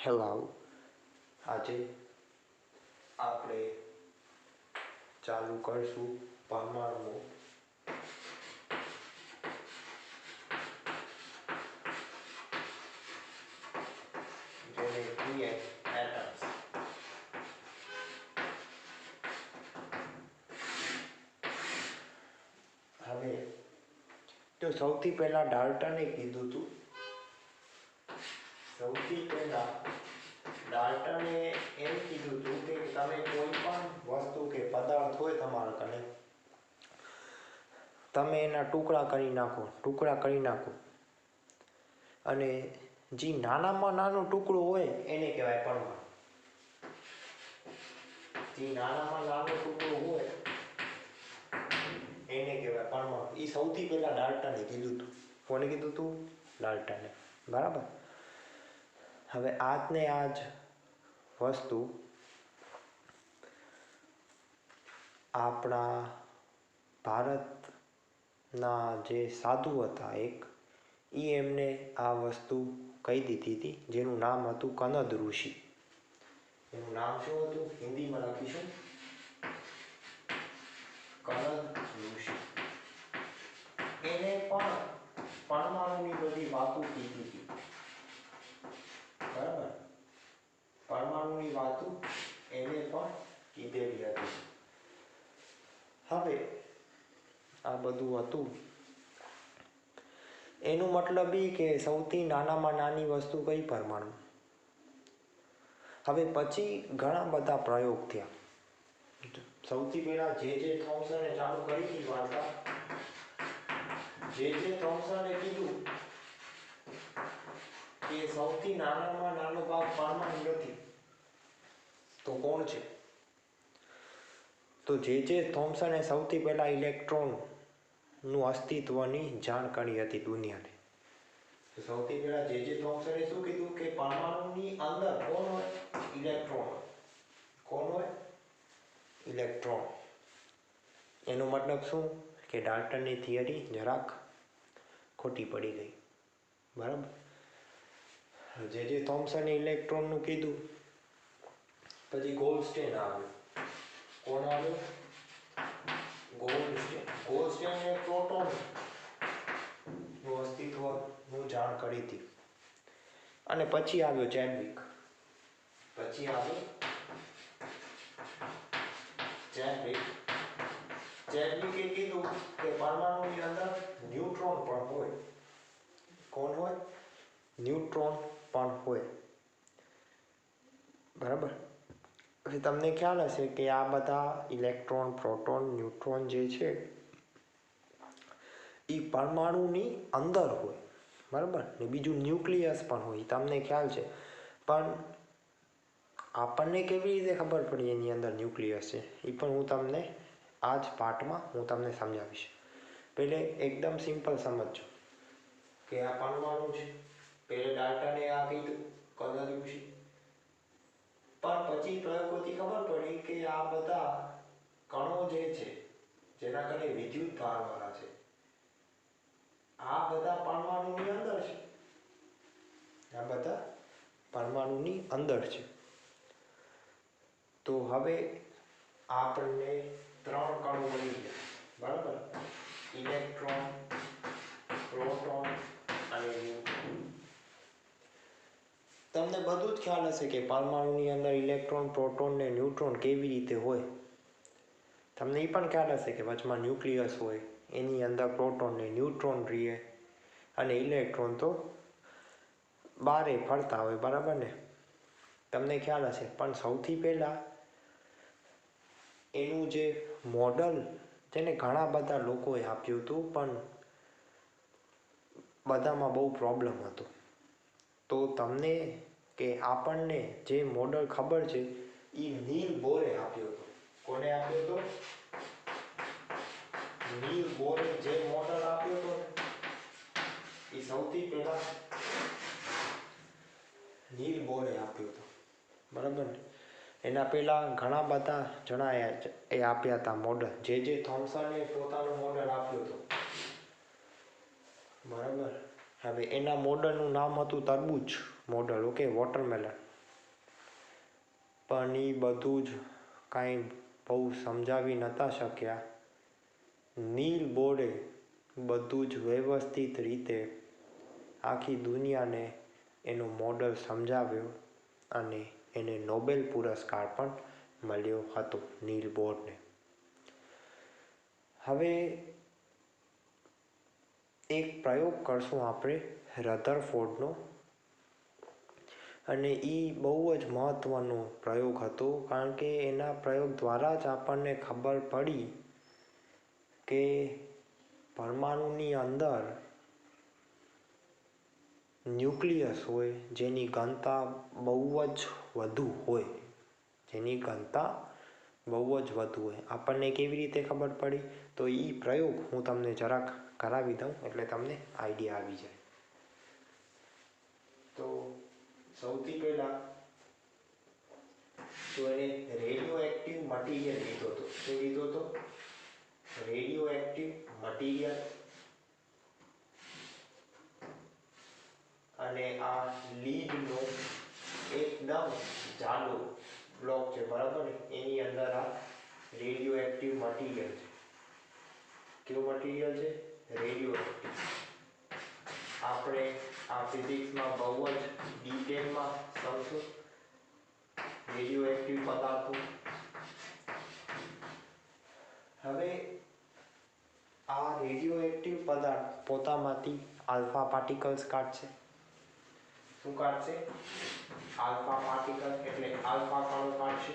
Hello, આજે આપણે ચાલુ કરશું પરમાણુ જેને કહીએ એટમ્સ. હવે તો સૌથી પહેલા ડાલ્ટને કીધું હતું, સૌથી પહેલા ડાલ્ટને એમ કીધું હતું કે તમે કોઈ પણ વસ્તુ કે પદાર્થ હોય તમારા કને, તમે એના ટુકડા કરી નાખો અને જે નાનામાં નાનું ટુકડું હોય એને કહેવાય પરમાણુ. જે નાનામાં નાનું ટુકડું હોય એને કહેવાય પરમાણુ. એ સૌથી પહેલા ડાલ્ટને કીધું હતું. કોને કીધું હતું? ડાલ્ટને. બરાબર. હવે આજને આજ વસ્તુ આપણા ભારતના જે સાધુ હતા એ એમને આ વસ્તુ કહી દીધી હતી, જેનું નામ હતું કનદ ઋષિ. એનું નામ શું હતું? હિન્દીમાં લખીશું કનદ ઋષિ. એને પણ પરમાણુની બધી વાતો કીધી હતી. બરાબર. પરમાણુની વાતો એને પણ કીધેલી હતી. હવે આ બધું હતું એનું મતલબ એ કે સૌથી નાનામાં નાની વસ્તુ કઈ? પરમાણુ. હવે પછી ઘણા બધા પ્રયોગ થયા. સૌથી પહેલા જે થોમ્સને ચાલુ કરી હતી વાર્તા. જે થોમ્સને કીધું કે સૌથી નાનામાં નાનો ભાગ પરમાણુ નથી, તો કોણ છે? તો જે થોમ્સને સૌથી પહેલા ઇલેક્ટ્રોનનું અસ્તિત્વની જાણ કરી હતી દુનિયાને. સૌથી પહેલા જે થોમ્સને શું કીધું કે પરમાણુની અંદર કોણ હોય? ઇલેક્ટ્રોન. કોણ હોય? ઇલેક્ટ્રોન. એનો મતલબ શું કે ડાલ્ટનની થિયરી જરાક ખોટી પડી ગઈ. બરાબર. જે થોમ્સને ઇલેક્ટ્રોનનું કીધું, પછી ગોલ્ડસ્ટેન આવ્યો. કોણ આવ્યો? ગોલ્ડસ્ટેને પ્રોટોનનું અસ્તિત્વનું જાણ કરી હતી. અને પછી આવ્યો ચેડવિક. ચેડવિકે કીધું કે પરમાણુની અંદર ન્યુટ્રોન પણ હોય. કોણ હોય? ન્યુટ્રોન પણ હોય. બરાબર. પછી તમને ખ્યાલ હશે કે આ બધા ઇલેક્ટ્રોન, પ્રોટોન, ન્યુટ્રોન જે છે એ પરમાણુની અંદર હોય. બરાબર. ને બીજું ન્યુક્લિયસ પણ હોય, તમને ખ્યાલ છે. પણ આપણને કેવી રીતે ખબર પડી એની અંદર ન્યુક્લિયસ છે, એ પણ હું તમને આ જ પાઠમાં સમજાવીશ. પહેલે એકદમ સિમ્પલ સમજજો કે આ પરમાણુ છે. પહેલે ડાલ્ટને આ કીધું કનદ ઋષિ. પણ પછી પ્રયોગોથી ખબર પડી કે આ બધા કણો જે છે જેના કને વિદ્યુત ભારવાળા છે, આ બધા પરમાણુની અંદર છે. આ બધા પરમાણુની અંદર છે. તો હવે આપણને 3 કણો મળી ગયા. બરાબર. ઇલેક્ટ્રોન, પ્રોટોન અને ન્યુટ્રોન. તમને બધું જ ખ્યાલ હશે કે પરમાણુની અંદર ઇલેક્ટ્રોન, પ્રોટોન ને ન્યુટ્રોન કેવી રીતે હોય. તમને એ પણ ખ્યાલ હશે કે વચમાં ન્યુક્લિયસ હોય, એની અંદર પ્રોટોન ને ન્યુટ્રોન રહીએ અને ઇલેક્ટ્રોન તો બારે ફરતા હોય. બરાબર ને? તમને ખ્યાલ હશે. પણ સૌથી પહેલા એનું જે મોડલ તેને ઘણા બધા લોકોએ આપ્યું હતું, પણ બધામાં બહુ પ્રોબ્લેમ હતો. તો તમને કે આપણને જે મોડલ ખબર છે એ નીલ બોરે આપ્યો હતો. કોને આપ્યો હતો? નીલ બોરે જે મોડલ આપ્યો હતો એ સૌથી પહેલા નીલ બોરે આપ્યો હતો. બરાબર ને? એના પહેલા ઘણા બધા જણાએ આપ્યા હતા મોડલ. જે થોમ્સને પોતાનું મોડલ આપ્યું હતું. બરાબર. હવે એના મોડલનું નામ હતું તરબૂચ મોડલ. Okay, watermelon. પણ એ બધું જ કાંઈ બહુ સમજાવી નહોતા શક્યા. નીલ બોરે બધું જ વ્યવસ્થિત રીતે આખી દુનિયાને એનો મોડલ સમજાવ્યો અને એને નોબેલ પુરસ્કાર પણ મળ્યો હતો નીલ બોરને. હવે એક પ્રયોગ કરશું આપણે રધરફોર્ડનો, અને એ બહુ જ મહત્ત્વનો પ્રયોગ હતો, કારણ કે એના પ્રયોગ દ્વારા જ આપણને ખબર પડી કે પરમાણુની અંદર ન્યુક્લિયસ હોય જેની ઘનતા બહુ જ વધુ હોય, આપણને કેવી રીતે ખબર પડી? તો એ પ્રયોગ હું તમને જરાક કરાવી દઉં એટલે તમને આઈડિયા આવી જાય. તો સૌથી પહેલા તો એને રેડિયો એક્ટિવ મટીરિયલ લીધો હતો. શું લીધો હતો? Radio active material. અને આ લીડનો એકદમ જાડો બ્લોક છે, બરાબર ને, એની અંદર આ રેડિયો એક્ટિવ મટીરિયલ છે. કેવું મટીરિયલ છે? Radio active. આપણે આ ફિઝિક્સમાં બહુ જ ડિટેલમાં સમજશું રેડિયો એક્ટિવ પદાર્થો. હવે આ રેડિયો એક્ટિવ પદાર્થ પોતામાંથી આલ્ફા પાર્ટિકલ્સ કાઢશે. શું કાઢશે? આલ્ફા પાર્ટિકલ, એટલે આલ્ફા કણો કાઢશે.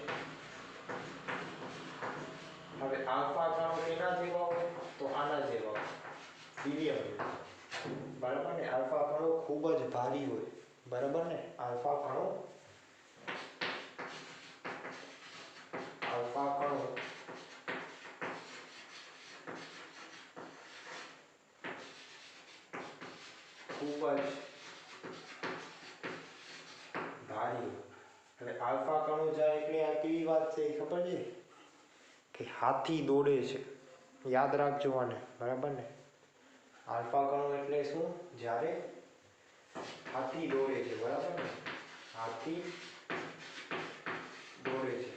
હવે આલ્ફા કણો કેના જેવા હોય? તો આના જેવા હોય, હિલિયમ જેવા. બરાબર ને? આલ્ફા કણો ખૂબ જ ભારી હોય, બરાબર ને? આલ્ફા કણો ખૂબ જ ભારી. હવે આલ્ફા કણો જાય એટલે આ કેવી વાત છે ખબર છે? કે હાથી દોડે છે. યાદ રાખજો આને, બરાબર ને? આલ્ફા કણો એટલે શું? જ્યારે હાથી દોડે છે, બરાબર ને? હાથી દોડે છે.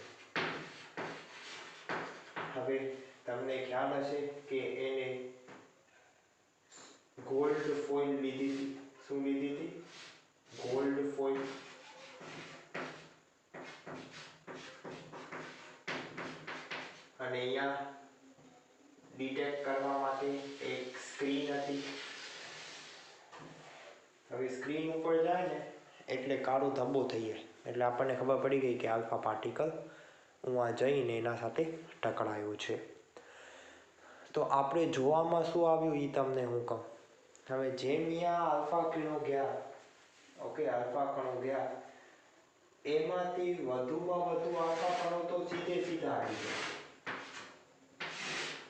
હવે તમને ખ્યાલ હશે કે એને ગોલ્ડ ફોઇલ લીધી હતી. શું લીધી હતી? Gold foil. અને અહીંયા ડિટેક્ટ કરવા માટે એક સ્ક્રીન હતી. હવે સ્ક્રીન ઉપર જાય ને એટલે કાળો ધબ્બો થઈ જાય, એટલે આપણને ખબર પડી ગઈ કે આલ્ફા પાર્ટિકલ ઉવા જઈને એના સાથે ટકરાયો છે. તો આપણે જોવામાં શું આવ્યું એ તમને હું કહું. હવે જેમ અહીંયા આલ્ફા કણો ગયા, ઓકે, આલ્ફા કણો ગયા, એમાંથી વધુમાં વધુ આલ્ફા કણો તો સીધે સીધા આવી ગયા.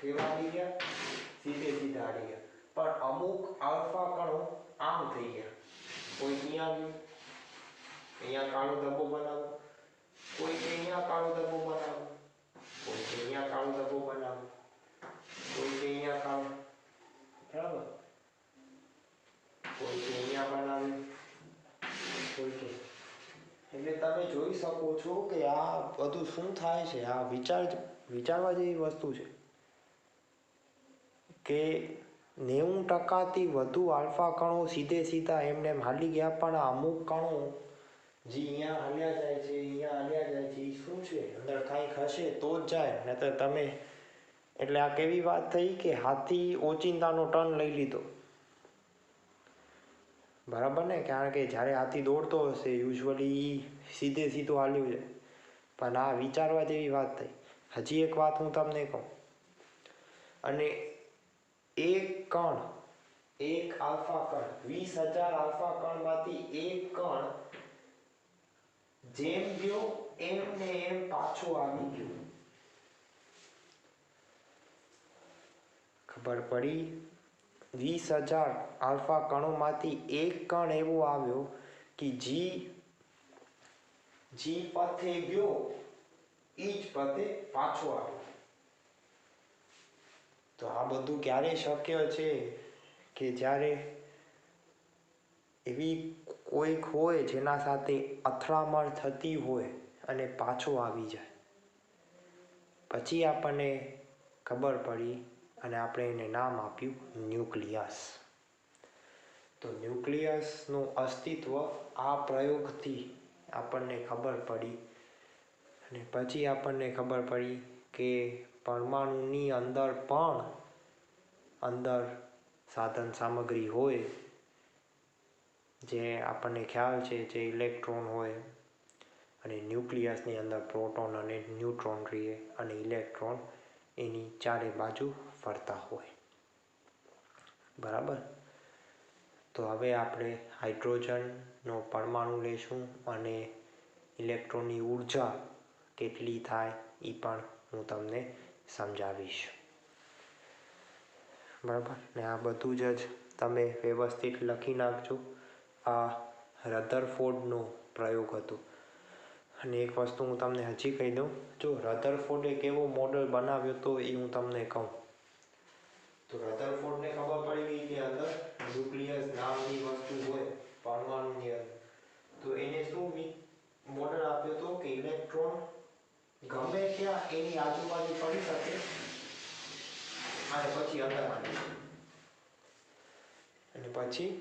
કેવા આવી ગયા? સીધે સીધા આવી ગયા. પણ અમુક આલ્ફા કણો આમ થઈ ગયા. કોઈ અહીંયા આવ્યું, અહીંયા કાળો ધબ્બો બનાવો, કોઈ અહીંયા કાળો ધબ્બો બનાવો, કોઈ અહીંયા કાળો ધબ્બો બનાવો, કોઈ અહીંયા કાળો, બરાબર, કોઈ અહીંયા બનાવે, કોઈ. એટલે તમે જોઈ શકો છો કે આ બધું શું થાય છે. આ વિચારવા જેવી વસ્તુ છે કે 90%થી વધુ આલ્ફા કણો સીધે સીધા એમને હાલી ગયા, પણ અમુક કણો જે અહીંયા હાલ્યા જાય છે, અહીંયા હાલ્યા જાય છે, એ શું છે? અંદર કાંઈક હશે તો જ જાય, નહીંતર તમે. એટલે આ કેવી વાત થઈ કે હાથી ઓચિંતાનો ટર્ન લઈ લીધો, બરાબર ને? કારણ કે જ્યારે હાથી દોડતો હશે યુઝ્યુઅલી સીધે સીધો હાલ્યું છે, પણ આ વિચારવા જેવી વાત થઈ. હજી એક વાત હું તમને કહું, અને એક આલ્ફા કણ, 20,000 આલ્ફા કણમાંથી એક કણ જેમ ગયો એમ ને એમ પાછો આવી ગયો. ખબર પડી? 20,000 આલ્ફા કણોમાંથી એક કણ એવો આવ્યો કે જી પથે ગયો એ જ પથે પાછો આવ્યો. તો આ બધું ક્યારે શક્ય છે? કે જ્યારે એવી કોઈક હોય જેના સાથે અથડામણ થતી હોય અને પાછો આવી જાય. પછી આપણને ખબર પડી અને આપણે એને નામ આપ્યું ન્યુક્લિયસ. તો ન્યુક્લિયસનું અસ્તિત્વ આ પ્રયોગથી આપણને ખબર પડી. અને પછી આપણને ખબર પડી કે પરમાણુની અંદર સાધન સામગ્રી હોય, જે આપણને ખ્યાલ છે જે ઇલેક્ટ્રોન હોય, અને ન્યુક્લિયસની અંદર પ્રોટોન અને ન્યુટ્રોન રહે અને ઇલેક્ટ્રોન એની ચારે બાજુ ફરતા હોય. બરાબર. તો હવે આપણે હાઇડ્રોજનનો પરમાણુ લઈશું અને ઇલેક્ટ્રોનની ઉર્જા કેટલી થાય એ પણ હું તમને સમજાવીશ. બરાબર. ને આ બધું જ તમે વ્યવસ્થિત લખી નાખજો. આ રધરફોર્ડનો પ્રયોગ હતો. અને એક વસ્તુ હું તમને હજી કહી દઉં, જો રધરફોર્ડે કેવો મોડલ બનાવ્યો હતો એ હું તમને કહું. તો રધરફોર્ડને ખબર પડી ગઈ કે અંદર ન્યુક્લિયસ નામની વસ્તુ હોય પરમાણુની અંદર. તો એને શું મોડલ આપ્યો હતો કે ઇલેક્ટ્રોન ગમે ત્યાં એની આજુબાજુ ફરી શકે અને પછી અંદર આવી જાય. અને પછી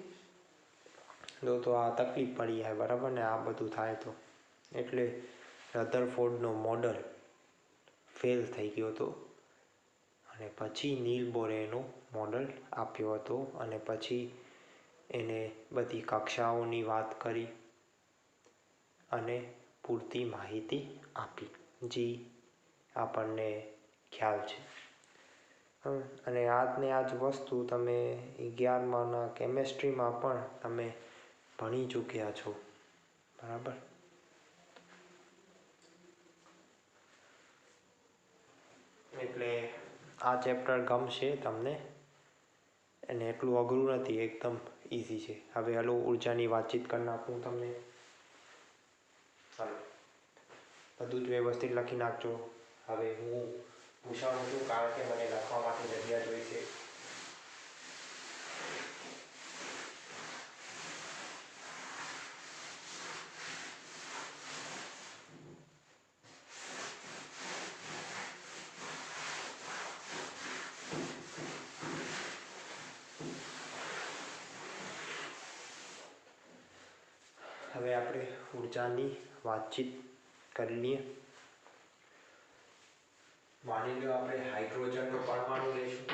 તો આ તકલીફ પડી જાય. બરાબર ને, આ બધું થાય તો એટલે રધરફોર્ડનો મોડલ ફેલ થઈ ગયો હતો. અને પછી નીલ બોરે એનો મોડલ આપ્યો હતો. અને પછી એને બધી કક્ષાઓની વાત કરી અને પૂરતી માહિતી આપી, જે આપણને ખ્યાલ છે. અને આજને આજ વસ્તુ તમે 11માના કેમેસ્ટ્રીમાં પણ તમે ભણી ચૂક્યા છો. બરાબર. એટલે આ ચેપ્ટર ગમશે તમને, અને એટલું અઘરું નથી, એકદમ ઇઝી છે. હવે હાલો ઉર્જાની વાતચીત કરી નાખું તમને. ચાલો, બધું જ વ્યવસ્થિત લખી નાખજો. હવે હું પૂછાણું છું કારણ કે મને લખવા માટે જગ્યા જોઈશે. હવે આપણે ઉર્જાની વાતચીત કરી લઈએ. માની લો આપણે હાઇડ્રોજનનો પરમાણુ લઈશું.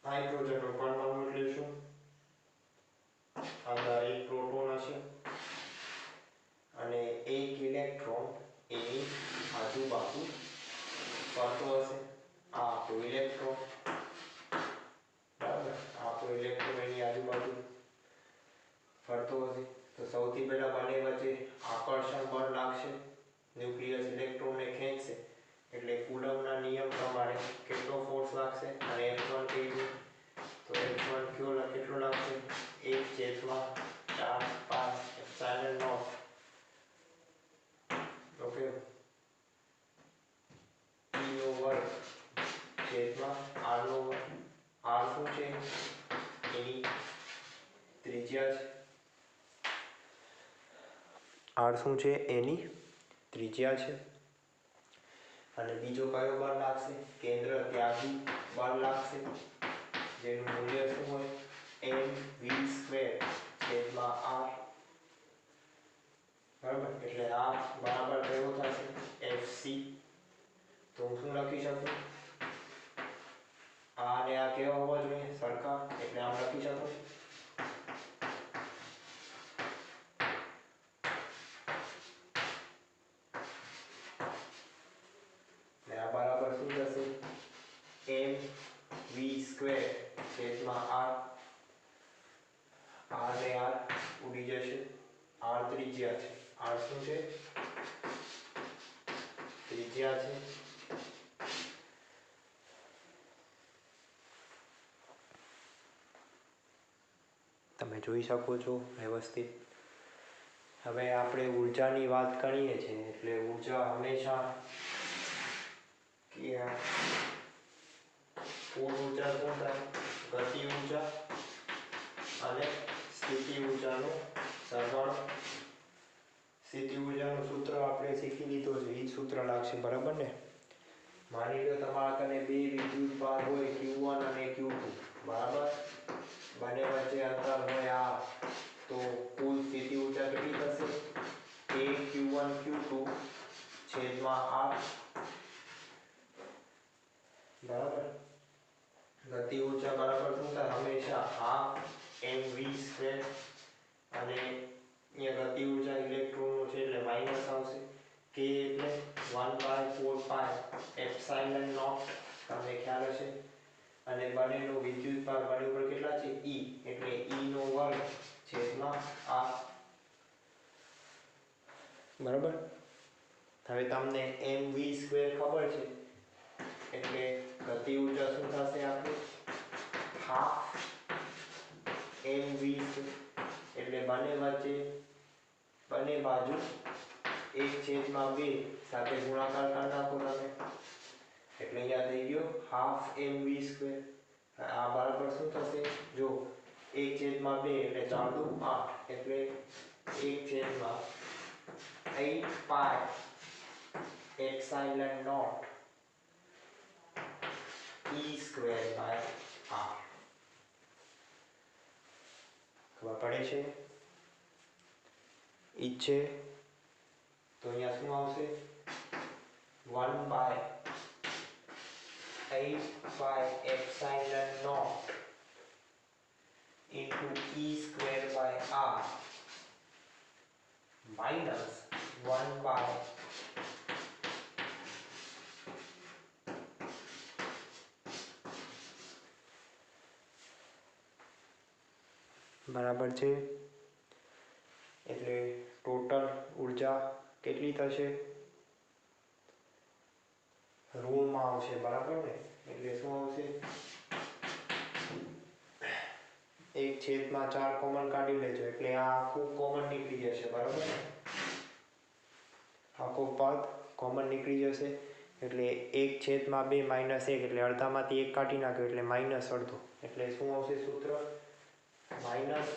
હાઇડ્રોજનનો પરમાણુ લઈશું. અંદર એક પ્રોટોન હશે અને એક ઇલેક્ટ્રોન એની આજુબાજુ ફરતો હશે. આ આપણું ઇલેક્ટ્રોન. બરાબર. આપણો ઇલેક્ટ્રોન એની આજુબાજુ ફરતો હશે. તો સૌથી પહેલા બંને વચ્ચે આકર્ષણ બળ લાગશે. ન્યુક્લિયસ ઇલેક્ટ્રોનને ખેંચશે એટલે કુલમ્બના નિયમ પ્રમાણે કેટલો ફોર્સ લાગશે અને F1 કહીએ તો F1 કેટલો લાગશે? 1/4πε0. ઓકે. E/r². r શું છે? એની ત્રિજ્યા છે. r શું છે? એની ત્રિજ્યા છે. અને બીજો કયો બળ લાગશે? કેન્દ્ર ત્યાગી બળ લાગશે, જેનું મૂલ્ય શું હોય? mv²/r. બરાબર. એટલે આ બરાબર કયો થશે? fc. તો હું શું લખી શકું? આ અને આ કેવા હોવા જોઈએ? સરખા. એટલે આમ લખી શકું. ને આ બરાબર શું થશે? mv²/r. r ને r ઉડી જશે. r ત્રિજ્યા છે. r શું છે? ત્રિજ્યા છે. તમે જોઈ શકો છો વ્યવસ્થિત. હવે આપણે ઉર્જાની વાત કરીએ છીએ એટલે ઉર્જા હંમેશા સ્થૂળ ઉર્જા શું થાય? ગતિ ઉર્જા અને સ્થિતિ ઊર્જાનું સરવાળો. સ્થિતિ ઊર્જાનું સૂત્ર આપણે શીખી લીધો છે, એ જ સૂત્ર લાગશે, બરાબર ને? માની લો તમારા કને બે વિદ્યુત ભાર હોય Q1 અને Q2, બરાબર? બંને વચ્ચે અંતર હોય r, તો કુલ સ્થિતિ ઊર્જા કેટલી થશે? A Q1 Q2 છેદમાં r, બરાબર? ગતિ ઊર્જા બરાબર શું થાય? હંમેશા ½ mv², અને અહીંયા ગતિ ઊર્જા ઇલેક્ટ્રોનનો છે એટલે માઇનસ આવશે. k એટલે 1/4πε0, તમને ખ્યાલ હશે. અને બંનેનો વિદ્યુત ભાર બંને ઉપર કેટલા છે? E, એટલે E² છેદમાં r, બરાબર? હવે તમને mv² ખબર છે એટલે ગતિ ઊર્જા શું થશે આપણે? ½ mv², એટલે બંને બાજુ 1/2 સાથે ગુણાકાર કરી નાખો તમે, એટલે અહીંયા થઈ ગયો ½ mv². આ બરાબર શું થશે? જો 1/2 એટલે 4 દુ 8, એટલે 1/8πε0 e²/r. ખબર પડે છે? ઈ છે તો અહીંયા શું આવશે? 1/8πε0 into e²/r minus 1/, બરાબર છે? એટલે ટોટલ ઊર્જા કેટલી થશે? ઋણમાં આવશે, બરાબર ને? એટલે શું આવશે? 1/4 કોમન કાઢી લેજો એટલે આ આખું કોમન નીકળી જશે, બરાબર ને? આખો પદ કોમન નીકળી જશે એટલે 1/2 -1 એટલે અડધામાંથી 1 કાઢી નાખ્યો એટલે -અડધો, એટલે શું આવશે સૂત્ર? -1/,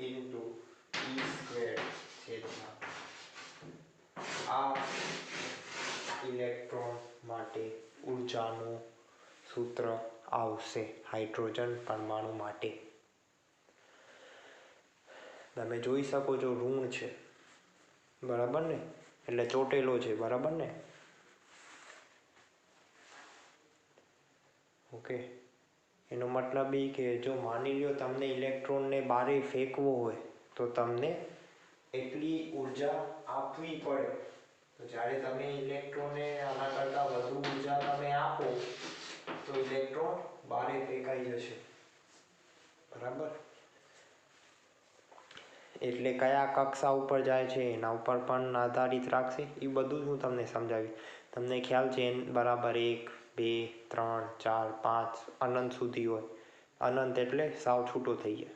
into e² છેદમાં આ ઇલેક્ટ્રોન માટે ઊર્જાનું સૂત્ર આવશે હાઇડ્રોજન પરમાણુ માટે. તમે જોઈ શકો છો ઋણ છે, બરાબર ને? એટલે ચોટેલો છે, બરાબર ને? ઓકે, એનો મતલબ એ કે જો માની લો તમને ઇલેક્ટ્રોનને બારે ફેંકવો હોય તો તમને એટલી ઊર્જા આપવી પડે. તો જ્યારે તમે ઇલેક્ટ્રોનને આના કરતાં વધુ ઊર્જા તમે આપો તો ઇલેક્ટ્રોન બારે ફેંકાઈ જશે, બરાબર? એટલે કયા કક્ષા ઉપર જાય છે એના ઉપર પણ આધારિત રાખશે. એ બધું જ હું તમને સમજાવીશ. તમને ખ્યાલ છે n = 1, 2, 3, 4, 5 અનંત સુધી હોય. અનંત એટલે સાવ છૂટો થઈ જાય.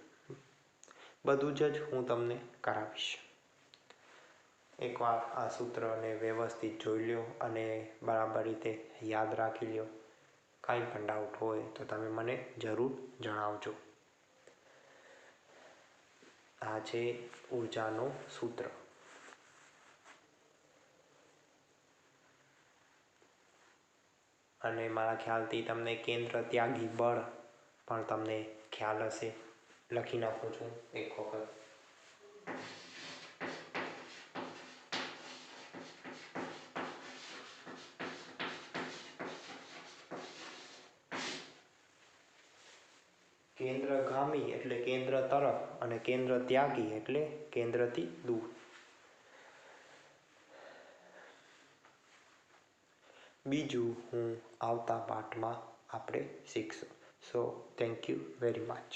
બધું જ હું તમને કરાવીશ. એકવાર આ સૂત્રને વ્યવસ્થિત જોઈ લો અને બરાબર રીતે યાદ રાખી લો. કાંઈ પણ ડાઉટ હોય તો તમે મને જરૂર જણાવજો. આ છે ઊર્જાનું સૂત્ર. અને મારા ખ્યાલથી તમને કેન્દ્ર ત્યાગી બળ પણ તમને ખ્યાલ હશે. લખી નાખું છું એક વખત. કેન્દ્રગામી એટલે કેન્દ્ર તરફ અને કેન્દ્ર ત્યાગી એટલે કેન્દ્રથી દૂર. બીજું હું આવતા પાઠમાં આપણે શીખશું. So thank you very much.